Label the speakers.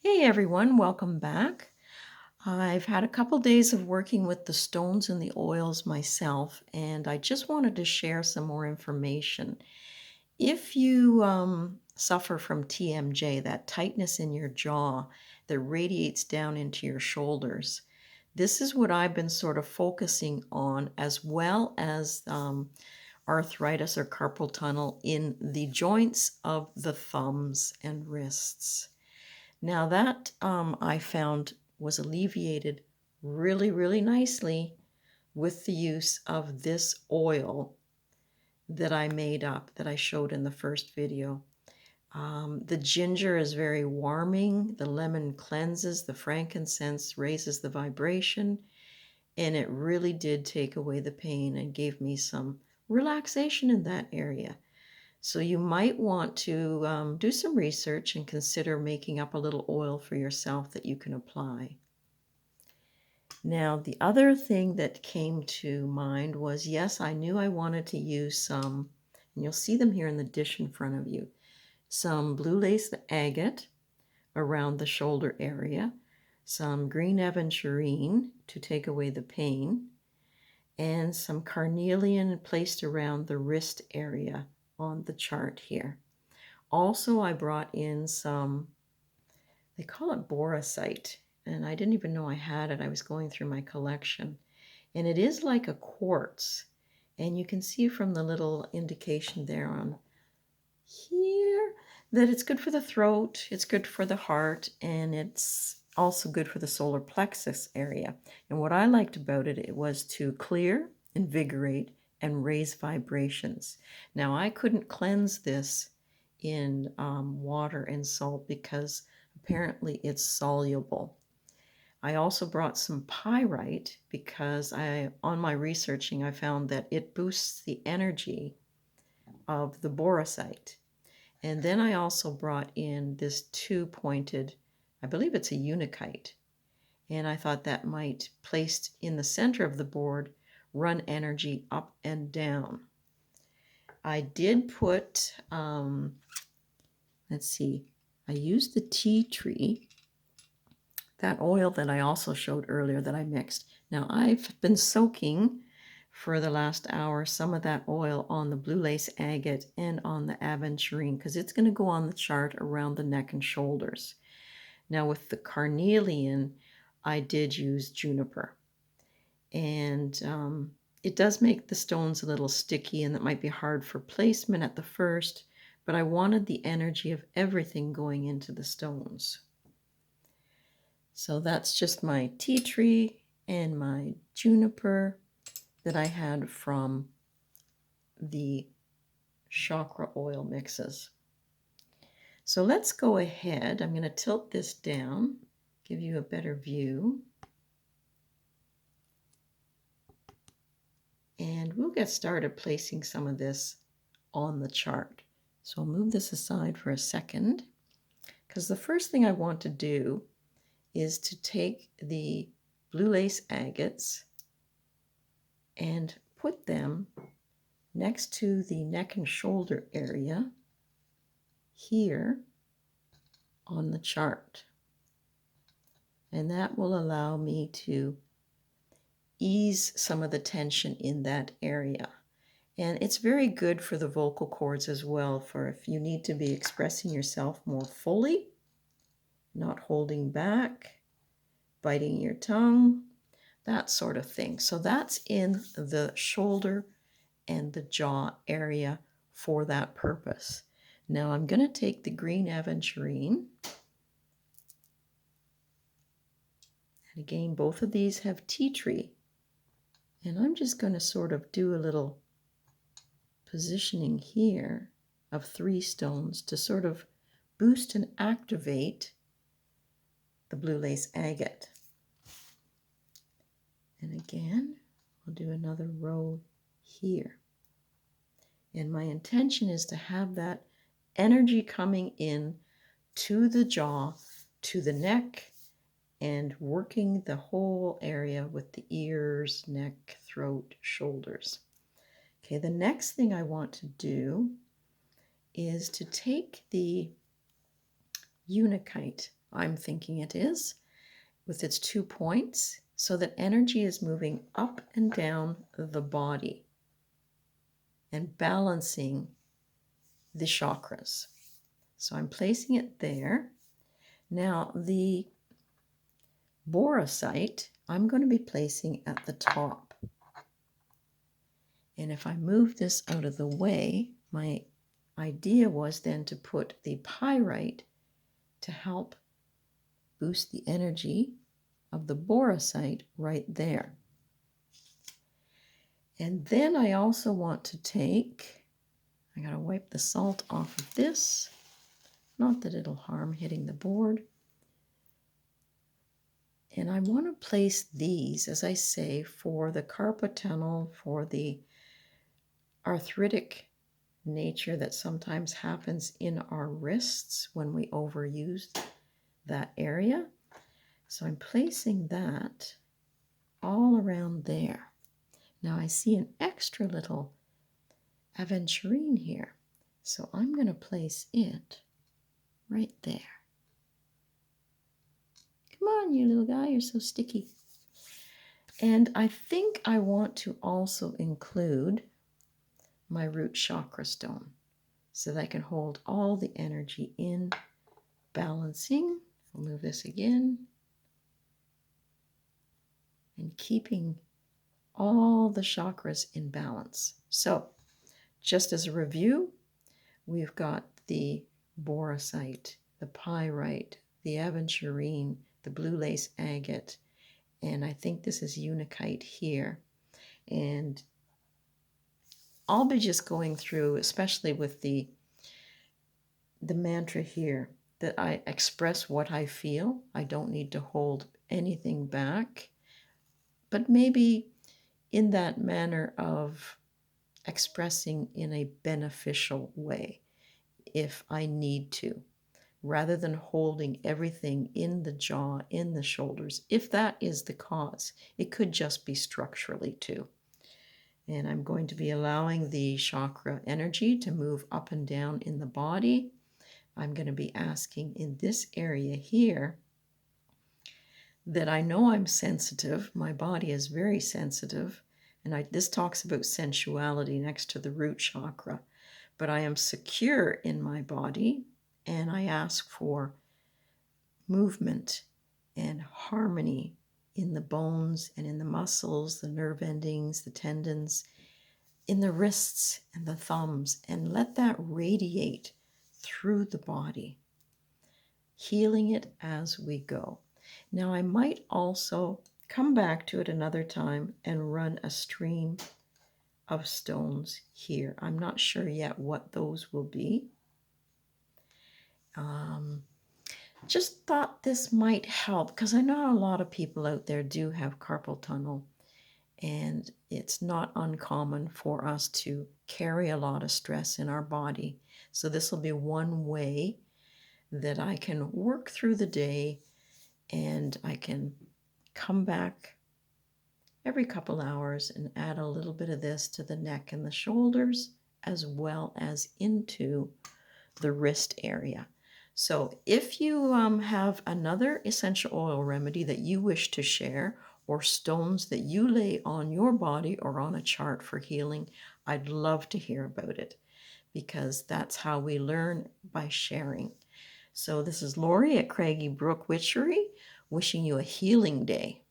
Speaker 1: Hey everyone, welcome back. I've had a couple days of working with the stones and the oils myself, and I just wanted to share some more information. If you suffer from TMJ, that tightness in your jaw that radiates down into your shoulders, this is what I've been sort of focusing on, as well as arthritis or carpal tunnel in the joints of the thumbs and wrists. Now that I found was alleviated really, really nicely with the use of this oil that I made up that I showed in the first video. The ginger is very warming, the lemon cleanses, the frankincense raises the vibration, and it really did take away the pain and gave me some relaxation in that area. So you might want to do some research and consider making up a little oil for yourself that you can apply. Now, the other thing that came to mind was, yes, I knew I wanted to use some, and you'll see them here in the dish in front of you, some blue lace agate around the shoulder area, some green aventurine to take away the pain, and some carnelian placed around the wrist area on the chart here. Also, I brought in some, they call it boracite, and I didn't even know I had it. I was going through my collection. And it is like a quartz. And you can see from the little indication there on here that it's good for the throat, it's good for the heart, and it's also good for the solar plexus area. And what I liked about it, it was to clear, invigorate, and raise vibrations. Now, I couldn't cleanse this in water and salt because apparently it's soluble. I also brought some pyrite because on my researching, I found that it boosts the energy of the boracite. And then I also brought in this two-pointed, I believe it's a unakite. And I thought that might, placed in the center of the board, run energy up and down. I did put, let's see, I used the tea tree, that oil that I also showed earlier that I mixed. Now I've been soaking for the last hour some of that oil on the blue lace agate and on the aventurine because it's going to go on the chart around the neck and shoulders. Now with the carnelian, I did use juniper. And it does make the stones a little sticky and that might be hard for placement at the first, but I wanted the energy of everything going into the stones. So that's just my tea tree and my juniper that I had from the chakra oil mixes. So let's go ahead. I'm going to tilt this down, give you a better view. And we'll get started placing some of this on the chart. So I'll move this aside for a second because the first thing I want to do is to take the blue lace agates and put them next to the neck and shoulder area here on the chart. And that will allow me to ease some of the tension in that area. And it's very good for the vocal cords as well, for if you need to be expressing yourself more fully, not holding back, biting your tongue, that sort of thing. So that's in the shoulder and the jaw area for that purpose. Now I'm going to take the green aventurine. And again, both of these have tea tree. And I'm just going to sort of do a little positioning here of 3 stones to sort of boost and activate the blue lace agate. And again, I'll do another row here. And my intention is to have that energy coming in to the jaw, to the neck, and working the whole area with the ears, neck, throat, shoulders. Okay, the next thing I want to do is to take the unakite I'm thinking it is, with its 2 points, so that energy is moving up and down the body and balancing the chakras. So I'm placing it there. Now the boracite, I'm going to be placing at the top. And if I move this out of the way, my idea was then to put the pyrite to help boost the energy of the boracite right there. And then I also want to take, I gotta wipe the salt off of this, not that it'll harm hitting the board. And I want to place these, as I say, for the carpal tunnel, for the arthritic nature that sometimes happens in our wrists when we overuse that area. So I'm placing that all around there. Now I see an extra little aventurine here, so I'm going to place it right there. Come on, you little guy, you're so sticky. And I think I want to also include my root chakra stone so that I can hold all the energy in, balancing. I'll move this again. And keeping all the chakras in balance. So, just as a review, we've got the boracite, the pyrite, the aventurine, the blue lace agate, and I think this is unakite here. And I'll be just going through, especially with the mantra here, that I express what I feel. I don't need to hold anything back, but maybe in that manner of expressing in a beneficial way if I need to, rather than holding everything in the jaw, in the shoulders, if that is the cause. It could just be structurally too. And I'm going to be allowing the chakra energy to move up and down in the body. I'm going to be asking in this area here that I know I'm sensitive. My body is very sensitive. And this talks about sensuality next to the root chakra. But I am secure in my body, and I ask for movement and harmony in the bones and in the muscles, the nerve endings, the tendons, in the wrists and the thumbs, and let that radiate through the body, healing it as we go. Now, I might also come back to it another time and run a stream of stones here. I'm not sure yet what those will be. Just thought this might help because I know a lot of people out there do have carpal tunnel, and it's not uncommon for us to carry a lot of stress in our body. So this will be one way that I can work through the day, and I can come back every couple hours and add a little bit of this to the neck and the shoulders, as well as into the wrist area. So if you have another essential oil remedy that you wish to share, or stones that you lay on your body or on a chart for healing, I'd love to hear about it, because that's how we learn, by sharing. So this is Lori at Craggy Brook Witchery, wishing you a healing day.